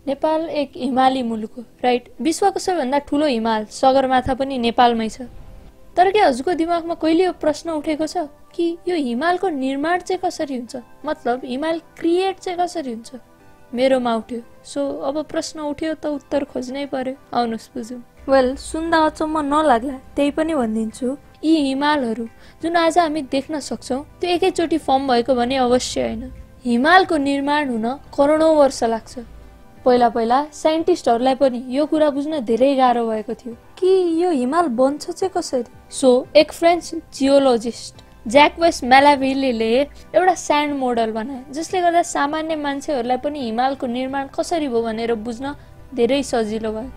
नेपाल एक हिमाली मुलुक हो, राइट? विश्वको सबैभन्दा ठुलो हिमाल सगरमाथा पनि नेपालमै छ। तर के हजुरको दिमागमा कहिले यो प्रश्न उठेको छ कि यो हिमालको निर्माण चाहिँ कसरी हुन्छ, मतलब हिमाल क्रिएट चाहिँ कसरी हुन्छ? मेरोमा उठ्यो। सो अब प्रश्न उठ्यो त उत्तर खोज्नै पर्यो। आउनुहोस् बुझौँ। वेल, सुन्दा अचम्म नलाग्ला त्यही पनि भनिदिन्छु। यी हिमालहरू जुन आज हामी देख्न सक्छौँ त्यो एकैचोटि फर्म भएको भने अवश्य होइन। हिमालको निर्माण हुन करोडौं वर्ष लाग्छ। पहिला पहिला साइन्टिस्टहरूलाई पनि यो कुरा बुझ्न धेरै गाह्रो भएको थियो कि यो हिमाल बन्छ चाहिँ कसरी। सो एक फ्रेन्च जियोलोजिस्ट ज्याक्वेस मेलाभिलीले एउटा स्यान्ड मोडल बनाए जसले गर्दा सामान्य मान्छेहरूलाई पनि हिमालको निर्माण कसरी भयो भनेर बुझ्न धेरै सजिलो भयो।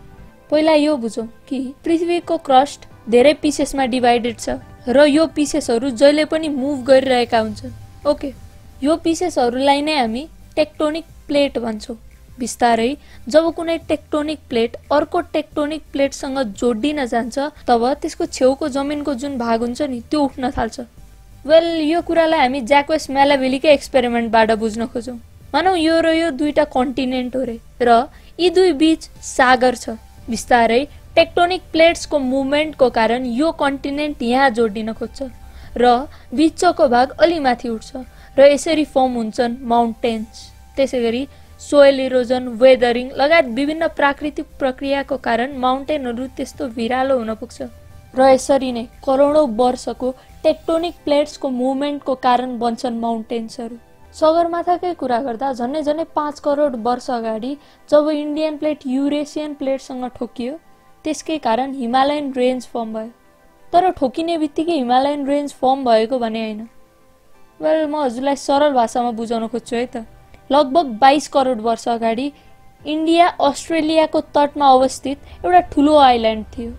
पहिला यो बुझौँ कि पृथ्वीको क्रस्ट धेरै पिसेसमा डिभाइडेड छ र यो पिसेसहरू जहिले पनि मुभ गरिरहेका हुन्छन्। ओके, यो पिसेसहरूलाई नै हामी टेक्टोनिक प्लेट भन्छौँ। बिस्तारै जब कुनै टेक्टोनिक प्लेट अर्को टेक्टोनिक प्लेटसँग जोडिन जान्छ तब त्यसको छेउको जमिनको जुन भाग हुन्छ नि त्यो उठ्न थाल्छ। वेल, यो कुरालाई हामी ज्याक्वेस मेलाभिलीकै एक्सपेरिमेन्टबाट बुझ्न खोजौँ। मानौ यो र यो दुईटा कन्टिनेन्ट हो रे र यी दुई बीच सागर छ। बिस्तारै टेक्टोनिक प्लेट्सको मुभमेन्टको कारण यो कन्टिनेन्ट यहाँ जोडिन खोज्छ र बीचको भाग अलि माथि उठ्छ र यसरी फर्म हुन्छन् माउन्टेन्स। त्यसैगरी सोइल इरोजन, वेदरिङ लगायत विभिन्न प्राकृतिक प्रक्रियाको कारण माउन्टेनहरू त्यस्तो भिरालो हुन पुग्छ र यसरी नै करोडौं वर्षको टेक्टोनिक प्लेट्सको मुभमेन्टको कारण बन्छन् माउन्टेन्सहरू। सगरमाथाकै कुरा गर्दा झन्डै झन्डै 5 करोड वर्ष अगाडि जब इन्डियन प्लेट युरेसियन प्लेटसँग ठोकियो त्यसकै कारण हिमालयन रेन्ज फर्म भयो। तर ठोकिने बित्तिकै हिमालयन रेन्ज फर्म भएको भने होइन। वेल, म हजुरलाई सरल भाषामा बुझाउन खोज्छु है त। लगभग 22 करोड वर्ष अगाडि इन्डिया अस्ट्रेलियाको तटमा अवस्थित एउटा ठुलो आइल्यान्ड थियो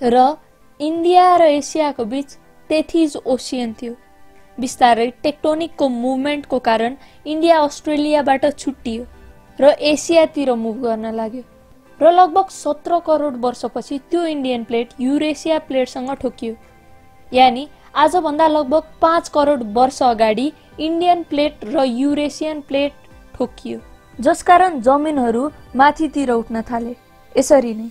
र इन्डिया र एसियाको बीच तेथिज ओसियन थियो। बिस्तारै टेक्टोनिकको मुभमेन्टको कारण इन्डिया अस्ट्रेलियाबाट छुट्टियो र एसियातिर मुभ गर्न लाग्यो र लगभग 17 करोड वर्षपछि त्यो इन्डियन प्लेट युरेसिया प्लेटसँग ठोकियो। यानी आजभन्दा लगभग 5 करोड वर्ष अगाडि इन्डियन प्लेट र युरेसियन प्लेट ठोकियो जसकारण जमिनहरू माथितिर उठ्न थाले। यसरी नै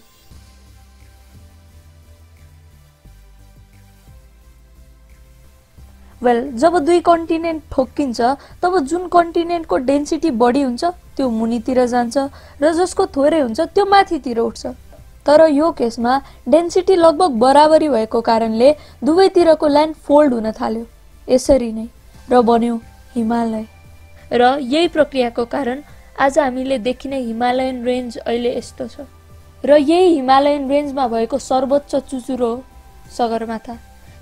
वेल, जब दुई कन्टिनेन्ट ठोक्किन्छ तब जुन कन्टिनेन्टको डेन्सिटी बढी हुन्छ त्यो मुनितिर जान्छ र जसको थोरै हुन्छ त्यो माथितिर उठ्छ। तर यो केसमा डेन्सिटी लगभग बराबरी भएको कारणले दुवैतिरको ल्यान्ड फोल्ड हुन थाल्यो। यसरी नै र बन्यो हिमालय। र यही प्रक्रियाको कारण आज हामीले देखिने हिमालयन रेन्ज अहिले यस्तो छ र यही हिमालयन रेन्जमा भएको सर्वोच्च चुचुरो हो सगरमाथा।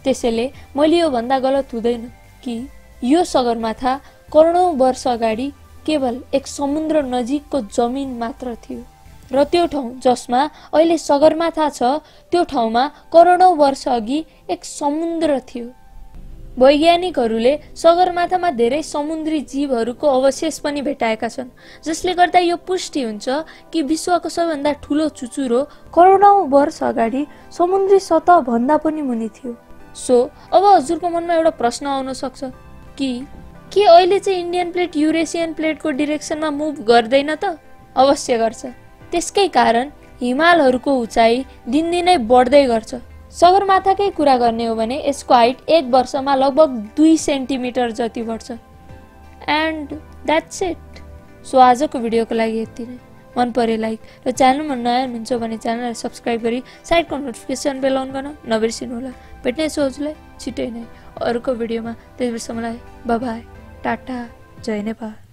त्यसैले मैले यो भन्दा गलत हुँदैन कि यो सगरमाथा करोडौं वर्ष अगाडि केवल एक समुद्र नजिकको जमिन मात्र थियो र त्यो ठाउँ जसमा अहिले सगरमाथा छ त्यो ठाउँमा करोडौं वर्ष अघि एक समुद्र थियो। वैज्ञानिकहरूले सगरमाथामा धेरै समुद्री जीवहरूको अवशेष पनि भेटाएका छन् जसले गर्दा यो पुष्टि हुन्छ कि विश्वको सबैभन्दा ठुलो चुचुरो करोडौं वर्ष अगाडि समुद्री सतह भन्दा पनि मुनि थियो। सो अब हजुरको मनमा एउटा प्रश्न आउन सक्छ कि के अहिले चाहिँ इन्डियन प्लेट युरेसियन प्लेटको डिरेक्सनमा मुभ गर्दैन त? अवश्य गर्छ। त्यसकै कारण हिमालहरूको उचाइ दिनदिनै बढ्दै गर्छ। सगरमाथाकै कुरा गर्ने हो भने यसको हाइट 1 वर्षमा लगभग 2 सेन्टिमिटर जति बढ्छ। And that's it. सो आजको भिडियोको लागि यति नै। मन परे लाइक र च्यानलमा नयाँ हुनुहुन्छ भने च्यानललाई सब्स्क्राइब गरी साइडको नोटिफिकेसन बेल अन गर्न नबिर्सिनु होला। भेट्नेछु हजुरलाई छिटै नै अर्को भिडियोमा। त्यसैसम्मलाई बाइ बाइ, टाटा, जय नेपाल।